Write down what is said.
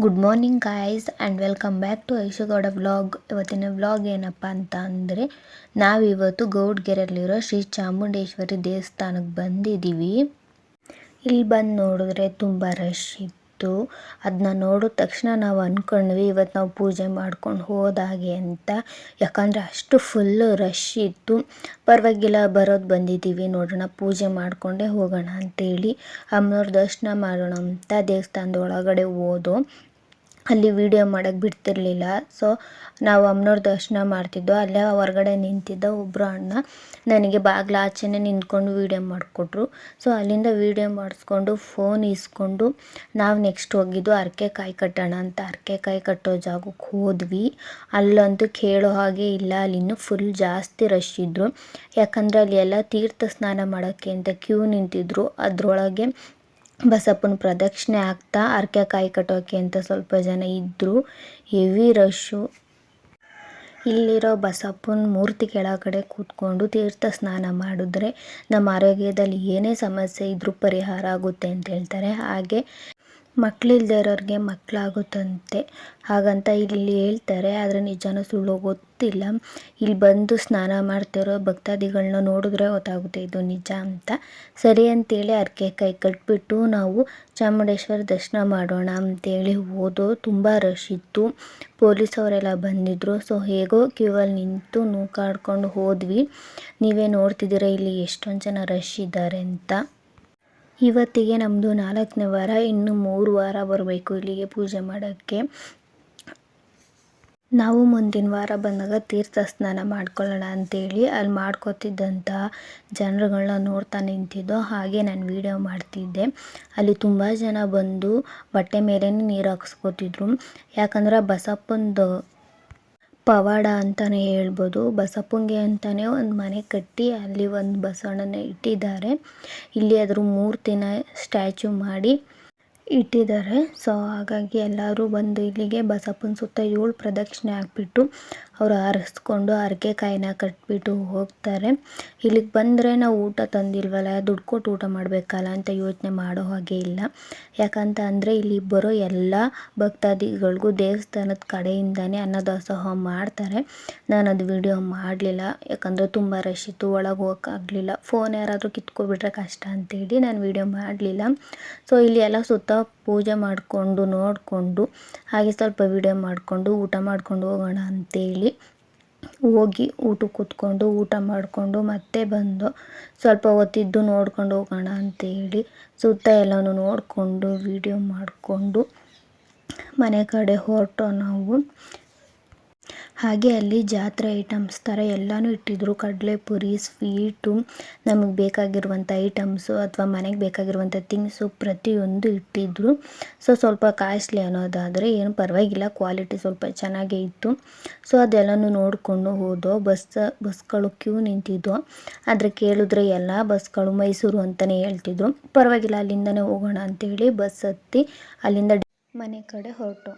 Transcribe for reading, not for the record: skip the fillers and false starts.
Good morning guys and welcome back to Aishu Gowda vlog. ಇವತ್ತಿನ vlog ಏನಪ್ಪ ಅಂತ ಅಂದರೆ ನಾವಿವತ್ತು ಗೌಡ್ಗೆರೆಯಲ್ಲಿರೋ ಶ್ರೀ ಚಾಮುಂಡೇಶ್ವರಿ ದೇವಸ್ಥಾನಕ್ಕೆ ಬಂದಿದ್ದೀವಿ. ಇಲ್ಲಿ ಬಂದು ನೋಡಿದ್ರೆ ತುಂಬ ರಶ್ ಇತ್ತು. ಅದನ್ನ ನೋಡಿದ ತಕ್ಷಣ ನಾವು ಅಂದ್ಕೊಂಡ್ವಿ ಇವತ್ತು ನಾವು ಪೂಜೆ ಮಾಡ್ಕೊಂಡು ಹೋದಾಗೆ ಅಂತ. ಯಾಕಂದರೆ ಅಷ್ಟು ಫುಲ್ಲು ರಶ್ ಇತ್ತು. ಪರವಾಗಿಲ್ಲ ಬರೋದು ಬಂದಿದ್ದೀವಿ, ನೋಡೋಣ ಪೂಜೆ ಮಾಡಿಕೊಂಡೇ ಹೋಗೋಣ ಅಂತೇಳಿ ಅಮ್ಮನವ್ರ ದರ್ಶನ ಮಾಡೋಣ ಅಂತ ದೇವಸ್ಥಾನದ ಒಳಗಡೆ ಹೋದೋ. ಅಲ್ಲಿ ವಿಡಿಯೋ ಮಾಡೋಕ್ಕೆ ಬಿಡ್ತಿರ್ಲಿಲ್ಲ. ಸೊ ನಾವು ಅಮ್ಮನವ್ರ ದರ್ಶನ ಮಾಡ್ತಿದ್ದೋ. ಅಲ್ಲೇ ಹೊರಗಡೆ ನಿಂತಿದ್ದ ಒಬ್ಬರು ಅಣ್ಣ ನನಗೆ ಬಾಗಿಲ ಆಚೆನೇ ನಿಂತ್ಕೊಂಡು ವೀಡಿಯೋ ಮಾಡಿಕೊಟ್ರು. ಸೊ ಅಲ್ಲಿಂದ ವೀಡಿಯೋ ಮಾಡಿಸ್ಕೊಂಡು ಫೋನ್ ಇಸ್ಕೊಂಡು ನಾವು ನೆಕ್ಸ್ಟ್ ಹೋಗಿದ್ದು ಅರಕೆ ಕಾಯಿ ಕಟ್ಟೋಣ ಅಂತ. ಅರಕೆ ಕಾಯಿ ಕಟ್ಟೋ ಜಾಗಕ್ಕೆ ಹೋದ್ವಿ. ಅಲ್ಲಂತೂ ಕೇಳೋ ಹಾಗೆ ಇಲ್ಲ, ಅಲ್ಲಿ ಇನ್ನೂ ಫುಲ್ ಜಾಸ್ತಿ ರಶ್ ಇದ್ದರು. ಯಾಕಂದರೆ ಅಲ್ಲಿ ಎಲ್ಲ ತೀರ್ಥ ಸ್ನಾನ ಮಾಡೋಕ್ಕೆ ಅಂತ ಕ್ಯೂ ನಿಂತಿದ್ರು. ಅದರೊಳಗೆ ಬಸಪ್ಪನ ಪ್ರದಕ್ಷಿಣೆ ಆಗ್ತಾ ಅರಕೆ ಕಾಯಿ ಕಟ್ಟೋಕ್ಕೆ ಅಂತ ಸ್ವಲ್ಪ ಜನ ಇದ್ದರು. Heavy rush. ಇಲ್ಲಿರೋ ಬಸಪ್ಪನ ಮೂರ್ತಿ ಕೆಳಗಡೆ ಕೂತ್ಕೊಂಡು ತೀರ್ಥ ಸ್ನಾನ ಮಾಡಿದ್ರೆ ನಮ್ಮ ಆರೋಗ್ಯದಲ್ಲಿ ಏನೇ ಸಮಸ್ಯೆ ಇದ್ದರೂ ಪರಿಹಾರ ಆಗುತ್ತೆ ಅಂತ ಹೇಳ್ತಾರೆ. ಹಾಗೆ ಮಕ್ಕಳಿಲ್ಲದೆ ಇರೋರಿಗೆ ಮಕ್ಕಳಾಗುತ್ತಂತೆ, ಹಾಗಂತ ಇಲ್ಲಿ ಹೇಳ್ತಾರೆ. ಆದರೆ ನಿಜನೋ ಸುಳ್ಳೋ ಗೊತ್ತಿಲ್ಲ. ಇಲ್ಲಿ ಬಂದು ಸ್ನಾನ ಮಾಡ್ತಿರೋ ಭಕ್ತಾದಿಗಳನ್ನ ನೋಡಿದ್ರೆ ಗೊತ್ತಾಗುತ್ತೆ ಇದು ನಿಜ ಅಂತ. ಸರಿ ಅಂತೇಳಿ ಅರಕೆ ಕಾಯಿ ಕಟ್ಬಿಟ್ಟು ನಾವು ಚಾಮುಂಡೇಶ್ವರಿ ದರ್ಶನ ಮಾಡೋಣ ಅಂತೇಳಿ ಹೋದೋ. ತುಂಬ ರಶ್ ಇತ್ತು. ಪೊಲೀಸ್ ಅವರೆಲ್ಲ ಬಂದಿದ್ದರು. ಸೊ ಹೇಗೋ ಕ್ಯೂವಲ್ಲಿ ನಿಂತು ನೂಕಾಡ್ಕೊಂಡು ಹೋದ್ವಿ. ನೀವೇ ನೋಡ್ತಿದ್ದೀರ ಇಲ್ಲಿ ಎಷ್ಟೊಂದು ಜನ ರಶ್ ಇದ್ದಾರೆ ಅಂತ. ಇವತ್ತಿಗೆ ನಮ್ಮದು 4ನೇ ವಾರ. ಇನ್ನು 3 ವಾರ ಬರಬೇಕು ಇಲ್ಲಿಗೆ ಪೂಜೆ ಮಾಡೋಕ್ಕೆ. ನಾವು ಮುಂದಿನ ವಾರ ಬಂದಾಗ ತೀರ್ಥ ಸ್ನಾನ ಮಾಡ್ಕೊಳ್ಳೋಣ ಅಂತೇಳಿ ಅಲ್ಲಿ ಮಾಡ್ಕೋತಿದ್ದಂಥ ಜನರುಗಳನ್ನ ನೋಡ್ತಾ ನಿಂತಿದ್ದೋ. ಹಾಗೆ ನಾನು ವೀಡಿಯೋ ಮಾಡ್ತಿದ್ದೆ. ಅಲ್ಲಿ ತುಂಬ ಜನ ಬಂದು ಬಟ್ಟೆ ಮೇಲೇ ನೀರು ಹಾಕ್ಸ್ಕೊತಿದ್ರು. ಯಾಕಂದ್ರೆ ಬಸಪ್ಪಂದು ಪವಾಡ ಅಂತಲೇ ಹೇಳ್ಬೋದು. ಬಸಪ್ಪಂಗೆ ಅಂತಲೇ ಒಂದು ಮನೆ ಕಟ್ಟಿ ಅಲ್ಲಿ ಒಂದು ಬಸವಣ್ಣನ ಇಟ್ಟಿದ್ದಾರೆ. ಇಲ್ಲಿ ಅದ್ರ ಮೂರ್ತಿನ ಸ್ಟ್ಯಾಚು ಮಾಡಿ ಇಟ್ಟಿದ್ದಾರೆ. ಸೊ ಹಾಗಾಗಿ ಎಲ್ಲರೂ ಬಂದು ಇಲ್ಲಿಗೆ ಬಸಪ್ಪನ ಸುತ್ತ 7 ಪ್ರದಕ್ಷಿಣೆ ಹಾಕ್ಬಿಟ್ಟು ಅವರು ಹರಿಸ್ಕೊಂಡು ಅರಕೆ ಕಾಯಿನ ಕಟ್ಬಿಟ್ಟು ಹೋಗ್ತಾರೆ. ಇಲ್ಲಿಗೆ ಬಂದರೆ ನಾವು ಊಟ ತಂದಿಲ್ವಲ್ಲ, ದುಡ್ಡು ಕೊಟ್ಟು ಊಟ ಮಾಡಬೇಕಲ್ಲ ಅಂತ ಯೋಚನೆ ಮಾಡೋ ಹಾಗೆ ಇಲ್ಲ. ಯಾಕಂತ ಅಂದರೆ ಇಲ್ಲಿ ಬರೋ ಎಲ್ಲ ಭಕ್ತಾದಿಗಳಿಗೂ ದೇವಸ್ಥಾನದ ಕಡೆಯಿಂದನೇ ಅನ್ನದಾಸೋಹ ಮಾಡ್ತಾರೆ. ನಾನು ಅದು ವಿಡಿಯೋ ಮಾಡಲಿಲ್ಲ, ಯಾಕಂದರೆ ತುಂಬ ರಶ್ ಇತ್ತು, ಒಳಗೆ ಹೋಗೋಕ್ಕಾಗಲಿಲ್ಲ. ಫೋನ್ ಯಾರಾದರೂ ಕಿತ್ಕೊಬಿಟ್ರೆ ಕಷ್ಟ ಅಂತೇಳಿ ನಾನು ವಿಡಿಯೋ ಮಾಡಲಿಲ್ಲ. ಸೊ ಇಲ್ಲಿ ಎಲ್ಲ ಸುತ್ತ ಪೂಜೆ ಮಾಡಿಕೊಂಡು ನೋಡಿಕೊಂಡು ಹಾಗೆ ಸ್ವಲ್ಪ ವಿಡಿಯೋ ಮಾಡಿಕೊಂಡು ಊಟ ಮಾಡ್ಕೊಂಡು ಹೋಗೋಣ ಅಂತೇಳಿ ಹೋಗಿ ಊಟಕ್ಕೆ ಕೂತ್ಕೊಂಡು ಊಟ ಮಾಡಿಕೊಂಡು ಮತ್ತೆ ಬಂದು ಸ್ವಲ್ಪ ಹೊತ್ತಿದ್ದು ನೋಡ್ಕೊಂಡು ಹೋಗೋಣ ಅಂತೇಳಿ ಸುತ್ತ ಎಲ್ಲನೂ ನೋಡಿಕೊಂಡು ವಿಡಿಯೋ ಮಾಡಿಕೊಂಡು ಮನೆ ಕಡೆ ಹೊರಟೋ ನಾವು. ಹಾಗೆ ಅಲ್ಲಿ ಜಾತ್ರೆ ಐಟಮ್ಸ್ ಥರ ಎಲ್ಲನೂ ಇಟ್ಟಿದ್ರು. ಕಡಲೆಪುರಿ, ಸ್ವೀಟು, ನಮಗೆ ಬೇಕಾಗಿರುವಂಥ ಐಟಮ್ಸು ಅಥವಾ ಮನೆಗೆ ಬೇಕಾಗಿರುವಂಥ ಥಿಂಗ್ಸು ಪ್ರತಿಯೊಂದು ಇಟ್ಟಿದ್ರು. ಸೊ ಸ್ವಲ್ಪ ಕಾಸ್ಟ್ಲಿ ಅನ್ನೋದಾದರೆ ಏನು ಪರವಾಗಿಲ್ಲ, ಕ್ವಾಲಿಟಿ ಸ್ವಲ್ಪ ಚೆನ್ನಾಗೇ ಇತ್ತು. ಸೊ ಅದೆಲ್ಲನೂ ನೋಡಿಕೊಂಡು ಹೋದೋ. ಬಸ್ಗಳು ಕ್ಯೂ ನಿಂತಿದ್ದೋ. ಆದರೆ ಕೇಳಿದ್ರೆ ಎಲ್ಲ ಬಸ್ಗಳು ಮೈಸೂರು ಅಂತಲೇ ಹೇಳ್ತಿದ್ರು. ಪರವಾಗಿಲ್ಲ ಅಲ್ಲಿಂದನೇ ಹೋಗೋಣ ಅಂತೇಳಿ ಬಸ್ ಹತ್ತಿ ಅಲ್ಲಿಂದ ಮನೆ ಕಡೆ ಹೊರಟು.